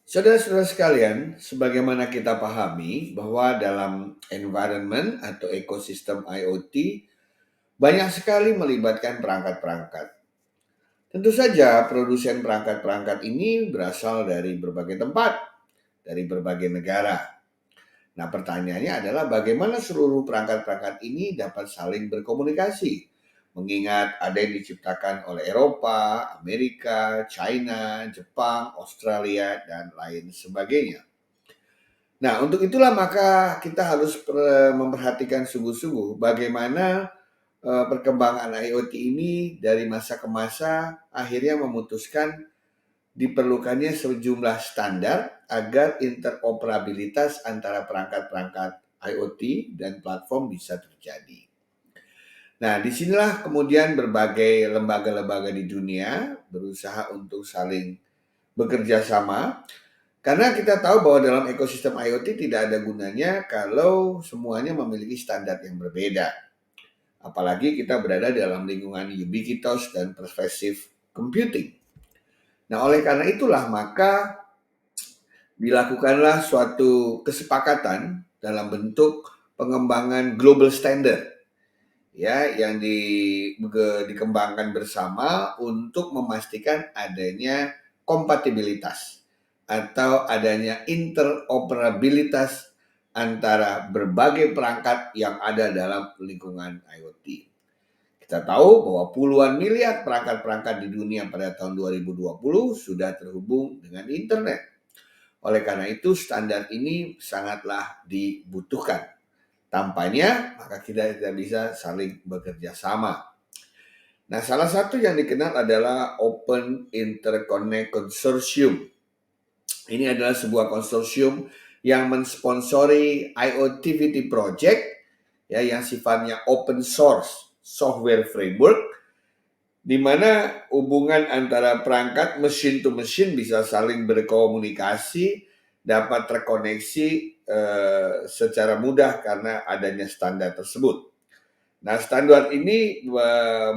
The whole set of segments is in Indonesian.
Saudara-saudara sekalian, sebagaimana kita pahami bahwa dalam environment atau ekosistem IoT banyak sekali melibatkan perangkat-perangkat. Tentu saja produsen perangkat-perangkat ini berasal dari berbagai tempat, dari berbagai negara. Nah, pertanyaannya adalah bagaimana seluruh perangkat-perangkat ini dapat saling berkomunikasi, mengingat ada yang diciptakan oleh Eropa, Amerika, China, Jepang, Australia, dan lain sebagainya. Nah, untuk itulah maka kita harus memperhatikan sungguh-sungguh bagaimana perkembangan IoT ini dari masa ke masa akhirnya memutuskan diperlukannya sejumlah standar agar interoperabilitas antara perangkat-perangkat IoT dan platform bisa terjadi. Nah, disinilah kemudian berbagai lembaga-lembaga di dunia berusaha untuk saling bekerja sama, karena kita tahu bahwa dalam ekosistem IoT tidak ada gunanya kalau semuanya memiliki standar yang berbeda. Apalagi kita berada dalam lingkungan ubiquitous dan pervasive computing. Nah, oleh karena itulah maka dilakukanlah suatu kesepakatan dalam bentuk pengembangan global standard ya yang dikembangkan bersama untuk memastikan adanya kompatibilitas atau adanya interoperabilitas antara berbagai perangkat yang ada dalam lingkungan IoT. Kita tahu bahwa puluhan miliar perangkat-perangkat di dunia pada tahun 2020 sudah terhubung dengan internet. Oleh karena itu standar ini sangatlah dibutuhkan. Tanpanya maka kita tidak bisa saling bekerja sama. Nah, salah satu yang dikenal adalah Open Interconnect Consortium. Ini adalah sebuah konsorsium yang mensponsori IoTVT project ya yang sifatnya open source software framework, di mana hubungan antara perangkat mesin to mesin bisa saling berkomunikasi, dapat terkoneksi secara mudah karena adanya standar tersebut. Nah, standar ini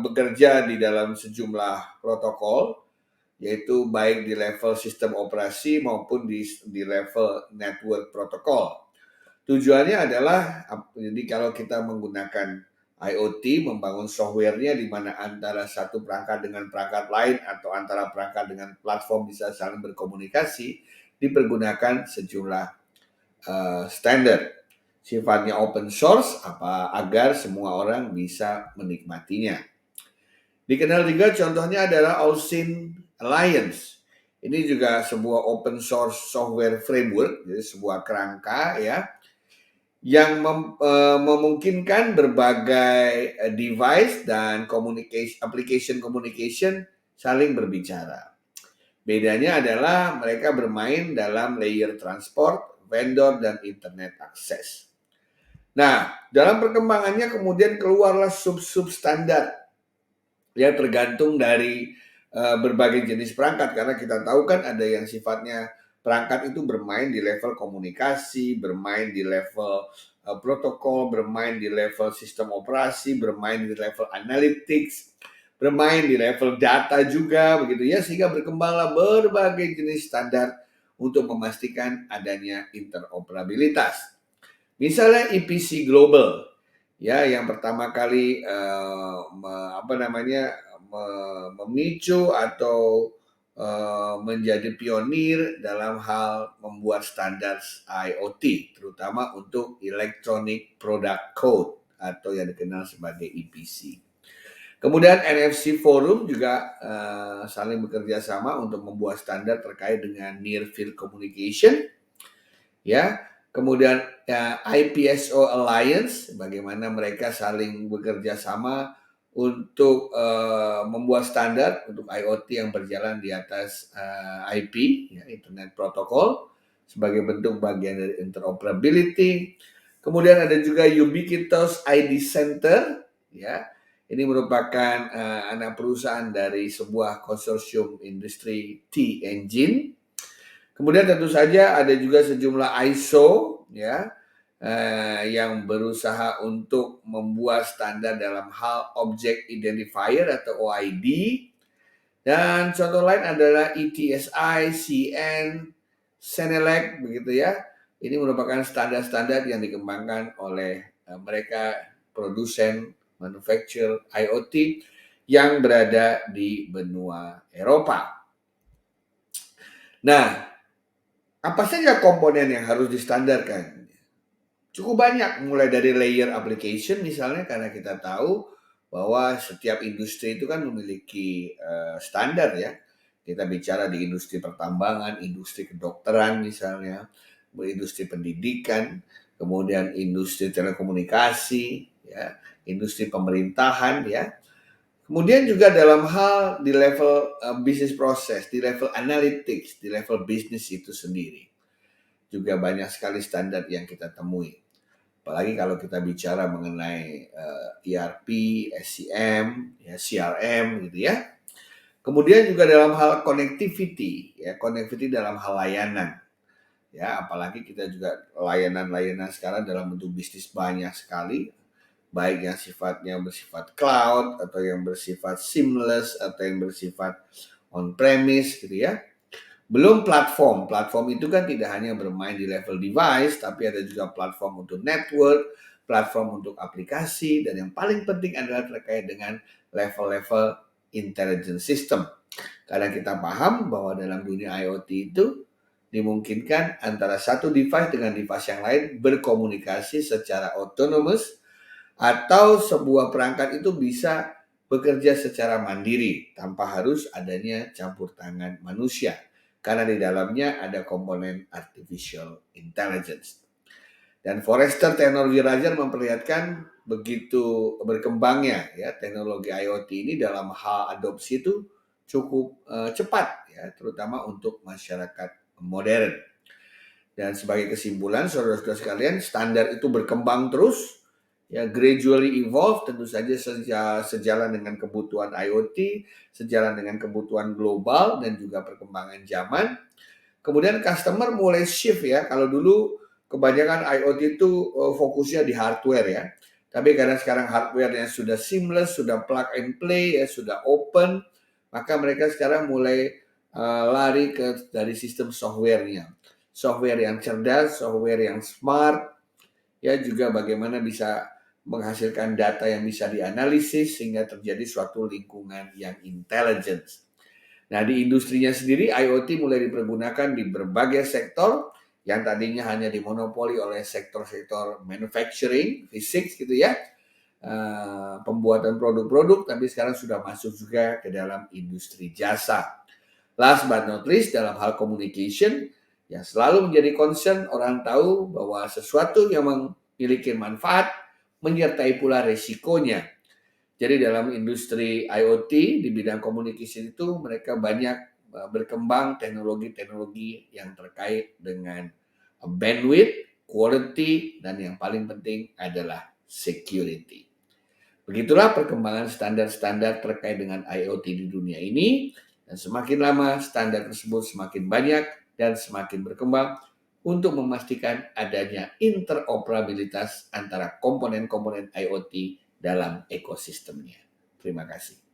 bekerja di dalam sejumlah protokol, yaitu baik di level sistem operasi maupun di level network protokol. Tujuannya adalah, jadi kalau kita menggunakan IoT, membangun softwarenya di mana antara satu perangkat dengan perangkat lain atau antara perangkat dengan platform bisa saling berkomunikasi, dipergunakan sejumlah standar. Sifatnya open source agar semua orang bisa menikmatinya. Dikenal juga contohnya adalah Ocean Alliance. Ini juga sebuah open source software framework, jadi sebuah kerangka ya yang memungkinkan berbagai device dan application communication saling berbicara. Bedanya adalah mereka bermain dalam layer transport, vendor, dan internet akses. Nah, dalam perkembangannya kemudian keluarlah sub-sub standar ya tergantung dari berbagai jenis perangkat, karena kita tahu kan ada yang sifatnya perangkat itu bermain di level komunikasi, bermain di level protokol, bermain di level sistem operasi, bermain di level analytics, bermain di level data juga begitu ya, sehingga berkembanglah berbagai jenis standar untuk memastikan adanya interoperabilitas. Misalnya EPC Global ya yang pertama kali memicu atau menjadi pionir dalam hal membuat standar IoT, terutama untuk Electronic Product Code atau yang dikenal sebagai EPC. Kemudian NFC Forum juga saling bekerja sama untuk membuat standar terkait dengan Near Field Communication, ya. Kemudian ya, IPSO Alliance, bagaimana mereka saling bekerja sama untuk membuat standar untuk IoT yang berjalan di atas IP, ya, Internet Protocol, sebagai bentuk bagian dari interoperability. Kemudian ada juga Ubiquitous ID Center, ya. Ini merupakan anak perusahaan dari sebuah konsorsium industri T-Engine. Kemudian tentu saja ada juga sejumlah ISO ya yang berusaha untuk membuat standar dalam hal Object Identifier atau OID. Dan contoh lain adalah ETSI, CN, Senelec begitu ya. Ini merupakan standar-standar yang dikembangkan oleh mereka produsen manufacture IoT yang berada di benua Eropa. Nah, apa saja komponen yang harus distandarkan? Cukup banyak, mulai dari layer application misalnya, karena kita tahu bahwa setiap industri itu kan memiliki standar ya. Kita bicara di industri pertambangan, industri kedokteran misalnya, industri pendidikan, kemudian industri telekomunikasi, ya, industri pemerintahan ya. Kemudian juga dalam hal di level bisnis proses, di level analytics, di level bisnis itu sendiri. Juga banyak sekali standar yang kita temui. Apalagi kalau kita bicara mengenai ERP, SCM, ya, CRM gitu ya. Kemudian juga dalam hal connectivity, ya, connectivity dalam hal layanan. Ya, apalagi kita juga layanan-layanan sekarang dalam bentuk bisnis banyak sekali, baik yang sifatnya bersifat cloud atau yang bersifat seamless atau yang bersifat on premise gitu ya. Belum platform. Platform itu kan tidak hanya bermain di level device, tapi ada juga platform untuk network, platform untuk aplikasi, dan yang paling penting adalah terkait dengan level-level intelligence system. Karena kita paham bahwa dalam dunia IoT itu dimungkinkan antara satu device dengan device yang lain berkomunikasi secara autonomous, atau sebuah perangkat itu bisa bekerja secara mandiri tanpa harus adanya campur tangan manusia. Karena di dalamnya ada komponen artificial intelligence. Dan Forrester Technology Ranger memperlihatkan begitu berkembangnya ya teknologi IoT ini dalam hal adopsi itu cukup cepat ya, terutama untuk masyarakat modern. Dan sebagai kesimpulan, saudara-saudara sekalian, standar itu berkembang terus, ya, gradually evolve, tentu saja sejalan dengan kebutuhan IoT, sejalan dengan kebutuhan global dan juga perkembangan zaman. Kemudian customer mulai shift ya. Kalau dulu kebanyakan IoT itu fokusnya di hardware ya. Tapi karena sekarang hardware-nya sudah seamless, sudah plug and play ya, sudah open, maka mereka sekarang mulai lari ke dari sistem software-nya. Software yang cerdas, software yang smart, ya, juga bagaimana bisa menghasilkan data yang bisa dianalisis sehingga terjadi suatu lingkungan yang intelligence. Nah, di industrinya sendiri IoT mulai dipergunakan di berbagai sektor yang tadinya hanya dimonopoli oleh sektor-sektor manufacturing, fisik gitu ya, pembuatan produk-produk, tapi sekarang sudah masuk juga ke dalam industri jasa. Last but not least, dalam hal communication, yang selalu menjadi concern orang tahu bahwa sesuatu yang memiliki manfaat menyertai pula resikonya. Jadi dalam industri IoT di bidang komunikasi itu mereka banyak berkembang teknologi-teknologi yang terkait dengan bandwidth, quality, dan yang paling penting adalah security. Begitulah perkembangan standar-standar terkait dengan IoT di dunia ini, dan semakin lama standar tersebut semakin banyak dan semakin berkembang untuk memastikan adanya interoperabilitas antara komponen-komponen IoT dalam ekosistemnya. Terima kasih.